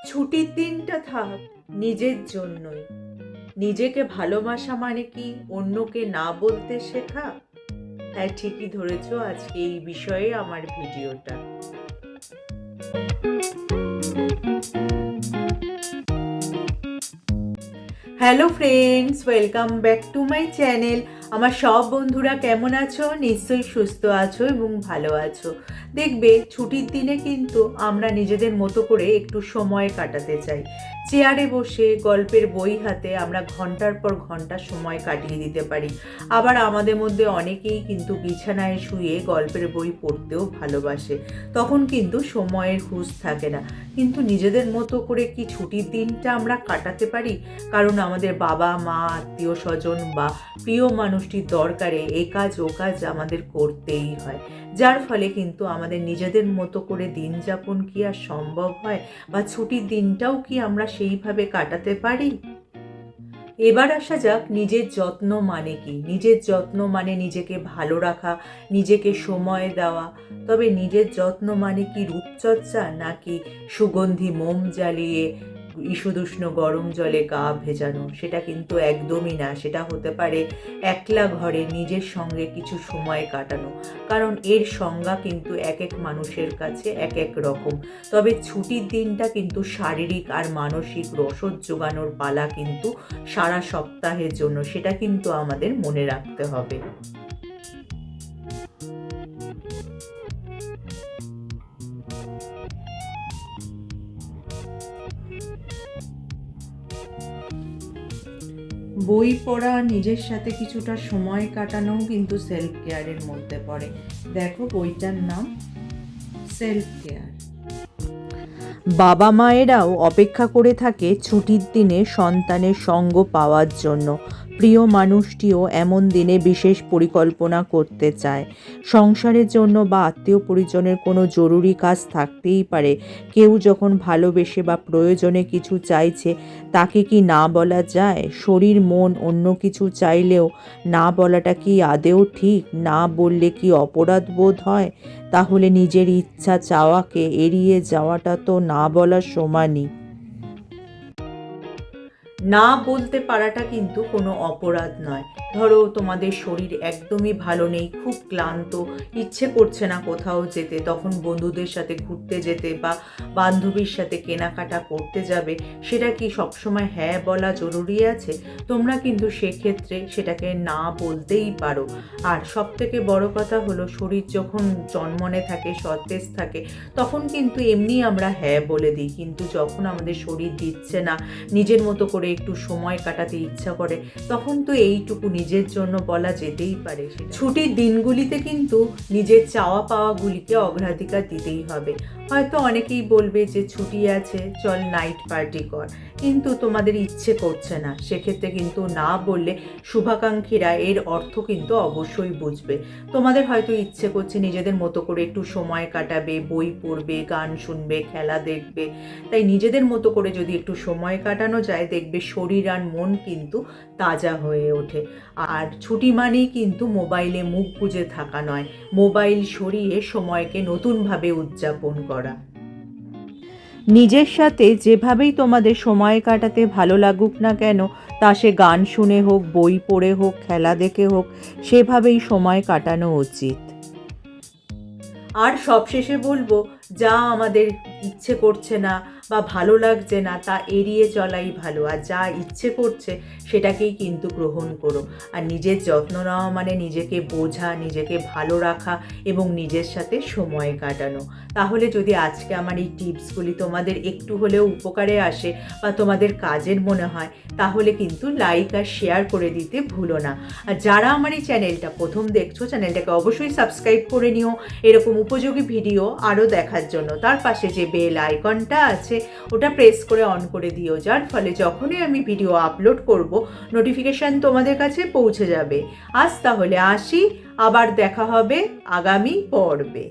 ছুটির দিনটা থাক নিজের জন্যই। নিজেকে ভালোবাসা মানে কি অন্যকে না বলতে শেখা? হ্যাঁ, ঠিকই ধরেছ, আজকে এই বিষয়ে আমার ভিডিওটা। Hello friends, welcome back to my channel. আমার সব বন্ধুরা কেমন আছো? নিশ্চয়ই সুস্থ আছো এবং ভালো আছো। দেখবে ছুটির দিনে কিন্তু আমরা নিজেদের মতো করে একটু সময় কাটাতে চাই। চেয়ারে বসে গল্পের বই হাতে আমরা ঘন্টার পর ঘন্টা সময় কাটিয়ে দিতে পারি। আবার আমাদের মধ্যে অনেকেই কিন্তু বিছানায় শুয়ে গল্পের বই পড়তেও ভালোবাসে। তখন কিন্তু সময়ের হুঁশ থাকে না। কিন্তু নিজেদের মতো করে কি ছুটির দিনটা আমরা কাটাতে পারি? কারণ আমাদের বাবা মা আত্মীয় স্বজন বা প্রিয় মানুষটির দরকারে এই কাজ ও কাজ আমাদের করতেই হয়, যার ফলে কিন্তু আমাদের নিজেদের মতো করে দিন যাপন কি আর সম্ভব হয়? বা ছুটির দিনটাও কি আমরা সেইভাবে কাটাতে পারি? এবার আসা যাক নিজের যত্ন মানে কি। নিজের যত্ন মানে নিজেকে ভালো রাখা, নিজেকে সময় দেওয়া। তবে নিজের যত্ন মানে কি রূপচর্চা, নাকি সুগন্ধি মোম জ্বালিয়ে ঈষদুষ্ণ গরম জলে গা ভেজানো? সেটা কিন্তু একদমই না। সেটা হতে পারে একলা ঘরে নিজের সঙ্গে কিছু সময় কাটানো। কারণ এর সংজ্ঞা কিন্তু এক এক মানুষের কাছে এক এক রকম। তবে ছুটির দিনটা কিন্তু শারীরিক আর মানসিক রসদ জোগানোর পালা কিন্তু সারা সপ্তাহের জন্য, সেটা কিন্তু আমাদের মনে রাখতে হবে। বই পড়া, নিজের সাথে কিছুটা সময় কাটানোও কিন্তু সেলফ কেয়ারের মধ্যে পড়ে। দেখো, বইটার নাম সেলফ কেয়ার। বাবা মায়েরাও অপেক্ষা করে থাকে ছুটির দিনে সন্তানের সঙ্গ পাওয়ার জন্য। প্রিয় মানুষটিও এমন দিনে বিশেষ পরিকল্পনা করতে চায়। সংসারের জন্য বা আত্মীয় পরিজনের কোনো জরুরি কাজ থাকতেই পারে। কেউ যখন ভালোবেসে বা প্রয়োজনে কিছু চাইছে, তাকে কি না বলা যায়? শরীর মন অন্য কিছু চাইলেও না বলাটা কি আদেও ঠিক? না বললে কি অপরাধ বোধ হয়? তাহলে নিজের ইচ্ছা চাওয়াকে এড়িয়ে যাওয়াটা তো না বলার সমানই। না বলতে পারাটা কিন্তু কোনো অপরাধ নয়। ধরো তোমাদের শরীর একদমই ভালো নেই, খুব ক্লান্ত, ইচ্ছে করছে না কোথাও যেতে, তখন বন্ধুদের সাথে ঘুরতে যেতে বা বান্ধবীর সাথে কেনাকাটা করতে যাবে, সেটা কি সবসময় হ্যাঁ বলা জরুরি আছে? তোমরা কিন্তু সেক্ষেত্রে সেটাকে না বলতেই পারো। আর সবথেকে বড় কথা হলো, শরীর যখন চনমনে থাকে, সতেজ থাকে, তখন কিন্তু এমনি আমরা হ্যাঁ বলে দিই। কিন্তু যখন আমাদের শরীর দিচ্ছে না, নিজের মতো করে একটু সময় কাটাতে ইচ্ছা করে, তখন তো এইটুকু নিজের জন্য বলা যেতেই পারে। ছুটির দিনগুলিতে কিন্তু নিজের চাওয়া পাওয়াগুলিকে অগ্রাধিকার দিতেই হবে। হয়তো অনেকেই বলবে যে ছুটি আছে, চল নাইট পার্টি কর, কিন্তু তোমাদের ইচ্ছে করছে না। সেক্ষেত্রে কিন্তু না বললে শুভাকাঙ্ক্ষীরা এর অর্থ কিন্তু অবশ্যই বুঝবে। তোমাদের হয়তো ইচ্ছে করছে নিজেদের মতো করে একটু সময় কাটাবে, বই পড়বে, গান শুনবে, খেলা দেখবে। তাই নিজেদের মতো করে যদি একটু সময় কাটানো যায়, দেখবে শরীর আর মন কিন্তু তাজা হয়ে ওঠে। আর ছুটি মানেই কিন্তু মোবাইলে মুখ গুজে থাকা নয়, মোবাইল সরিয়ে সময়কে নতুনভাবে উদযাপন করা। নিজের সাথে যেভাবেই তোমাদের সময় কাটাতে ভালো লাগুক না কেন, তা সে গান শুনে হোক, বই পড়ে হোক, খেলা দেখে হোক, সেভাবেই সময় কাটানো উচিত। আর সবশেষে বলবো, যা আমাদের ইচ্ছে করছে না বা ভালো লাগছে না, তা এড়িয়ে চলাই ভালো। আর যা ইচ্ছে করছে সেটাকেই কিন্তু গ্রহণ করো। আর নিজের যত্ন নেওয়া মানে নিজেকে বোঝা, নিজেকে ভালো রাখা এবং নিজের সাথে সময় কাটানো। তাহলে যদি আজকে আমার এই টিপসগুলি তোমাদের একটু হলেও উপকারে আসে বা তোমাদের কাজের মনে হয়, তাহলে কিন্তু লাইক আর শেয়ার করে দিতে ভুলো না। আর যারা আমার এই চ্যানেলটা প্রথম দেখছো, চ্যানেলটাকে অবশ্যই সাবস্ক্রাইব করে নিও এরকম উপযোগী ভিডিও আরও দেখার জন্য। তার পাশে যে বেল আইকনটা আছে, ওটা প্রেস করে অন করে দিও, যার ফলে যখনই আমি ভিডিও আপলোড করব, নোটিফিকেশান তোমাদের কাছে পৌঁছে যাবে। আজ তাহলে আসি, আবার দেখা হবে আগামী পর্বে।